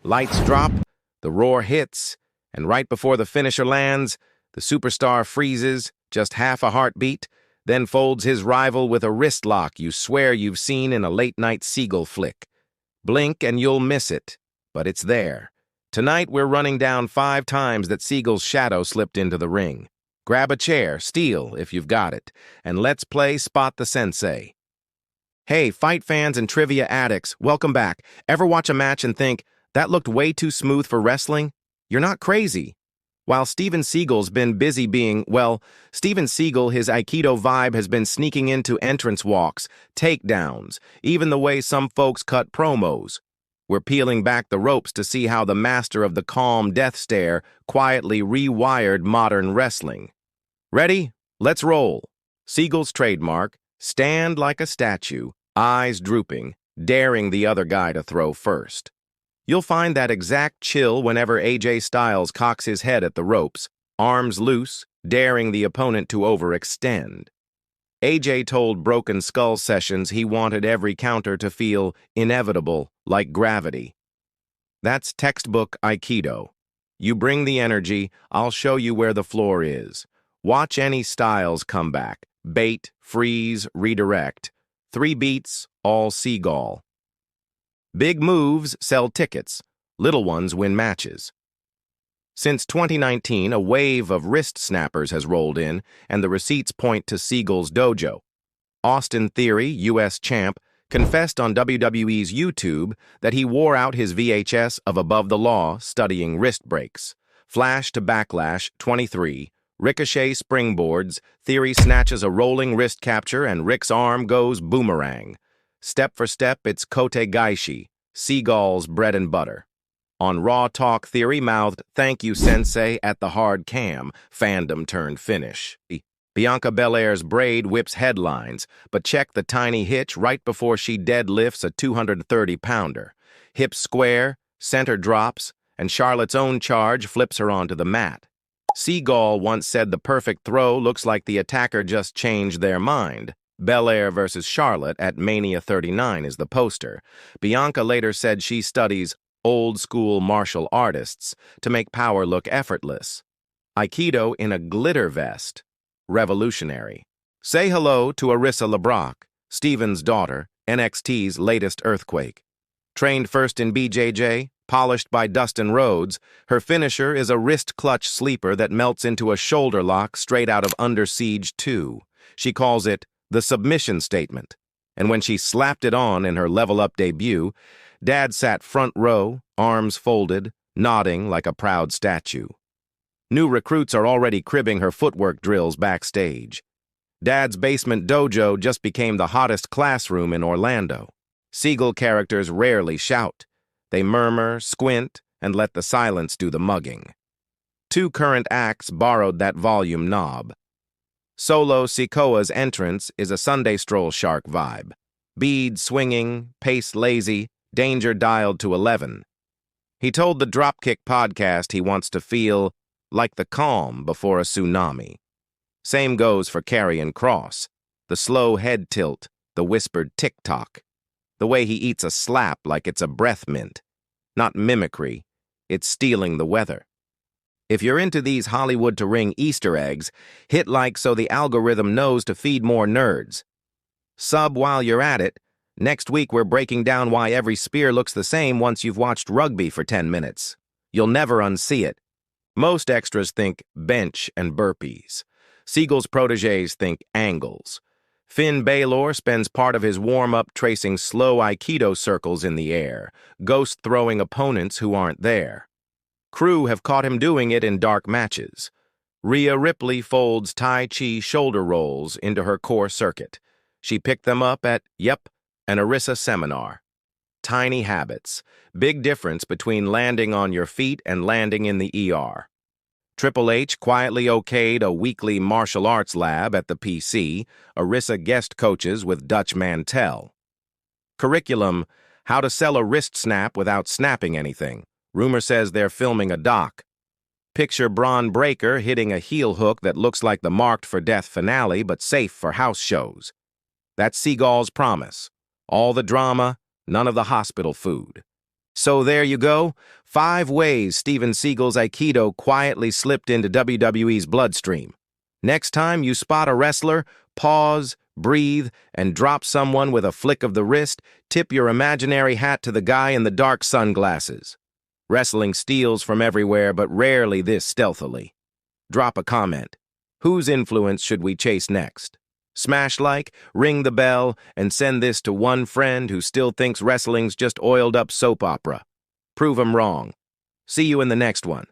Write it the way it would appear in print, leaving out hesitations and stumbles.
Lights drop, the roar hits, and right before the finisher lands, the superstar freezes, just half a heartbeat, then folds his rival with a wrist lock you swear you've seen in a late-night Seagal flick. Blink and you'll miss it, but it's there. Tonight we're running down 5 times that Seagal's shadow slipped into the ring. Grab a chair, steel if you've got it, and let's play Spot the Sensei. Hey, fight fans and trivia addicts, welcome back. Ever watch a match and think, that looked way too smooth for wrestling? You're not crazy. While Steven Seagal's been busy being, well, Steven Seagal, his Aikido vibe has been sneaking into entrance walks, takedowns, even the way some folks cut promos. We're peeling back the ropes to see how the master of the calm death stare quietly rewired modern wrestling. Ready? Let's roll. Seagal's trademark, stand like a statue, eyes drooping, daring the other guy to throw first. You'll find that exact chill whenever AJ Styles cocks his head at the ropes, arms loose, daring the opponent to overextend. AJ told Broken Skull Sessions he wanted every counter to feel inevitable, like gravity. That's textbook Aikido. You bring the energy, I'll show you where the floor is. Watch any Styles come back. Bait, freeze, redirect. 3 beats, all Seagal. Big moves sell tickets. Little ones win matches. Since 2019, a wave of wrist snappers has rolled in, and the receipts point to Seagal's dojo. Austin Theory, U.S. champ, confessed on WWE's YouTube that he wore out his VHS of Above the Law studying wrist breaks. Flash to Backlash 23, Ricochet springboards, Theory snatches a rolling wrist capture, and Rick's arm goes boomerang. Step for step, it's Kote Gaishi, Seagal's bread and butter. On Raw Talk, Theory mouthed, "Thank you, Sensei," at the hard cam, fandom turned finish. Bianca Belair's braid whips headlines, but check the tiny hitch right before she deadlifts a 230-pounder. Hips square, center drops, and Charlotte's own charge flips her onto the mat. Seagal once said the perfect throw looks like the attacker just changed their mind. Belair versus Charlotte at Mania 39 is the poster. Bianca later said she studies old-school martial artists to make power look effortless. Aikido in a glitter vest. Revolutionary. Say hello to Arissa LeBrock, Steven's daughter, NXT's latest earthquake. Trained first in BJJ, polished by Dustin Rhodes, her finisher is a wrist clutch sleeper that melts into a shoulder lock straight out of Under Siege 2. She calls it the submission statement, and when she slapped it on in her Level Up debut, Dad sat front row, arms folded, nodding like a proud statue. New recruits are already cribbing her footwork drills backstage. Dad's basement dojo just became the hottest classroom in Orlando. Seagal characters rarely shout. They murmur, squint, and let the silence do the mugging. 2 current acts borrowed that volume knob. Solo Sikoa's entrance is a Sunday Stroll Shark vibe. Bead swinging, pace lazy, danger dialed to 11. He told the Dropkick podcast he wants to feel like the calm before a tsunami. Same goes for Karrion Kross. The slow head tilt, the whispered tick-tock. The way he eats a slap like it's a breath mint. Not mimicry, it's stealing the weather. If you're into these Hollywood-to-ring Easter eggs, hit like so the algorithm knows to feed more nerds. Sub while you're at it. Next week we're breaking down why every spear looks the same once you've watched rugby for 10 minutes. You'll never unsee it. Most extras think bench and burpees. Seagal's protégés think angles. Finn Balor spends part of his warm-up tracing slow Aikido circles in the air, ghost-throwing opponents who aren't there. Crew have caught him doing it in dark matches. Rhea Ripley folds Tai Chi shoulder rolls into her core circuit. She picked them up at, an Arissa seminar. Tiny habits. Big difference between landing on your feet and landing in the ER. Triple H quietly okayed a weekly martial arts lab at the PC, Arissa guest coaches with Dutch Mantel. Curriculum, how to sell a wrist snap without snapping anything. Rumor says they're filming a doc. Picture Braun Breaker hitting a heel hook that looks like the Marked for Death finale but safe for house shows. That's Seagal's promise. All the drama, none of the hospital food. So there you go. 5 ways Steven Seagal's Aikido quietly slipped into WWE's bloodstream. Next time you spot a wrestler, pause, breathe, and drop someone with a flick of the wrist. Tip your imaginary hat to the guy in the dark sunglasses. Wrestling steals from everywhere, but rarely this stealthily. Drop a comment. Whose influence should we chase next? Smash like, ring the bell, and send this to one friend who still thinks wrestling's just oiled-up soap opera. Prove 'em wrong. See you in the next one.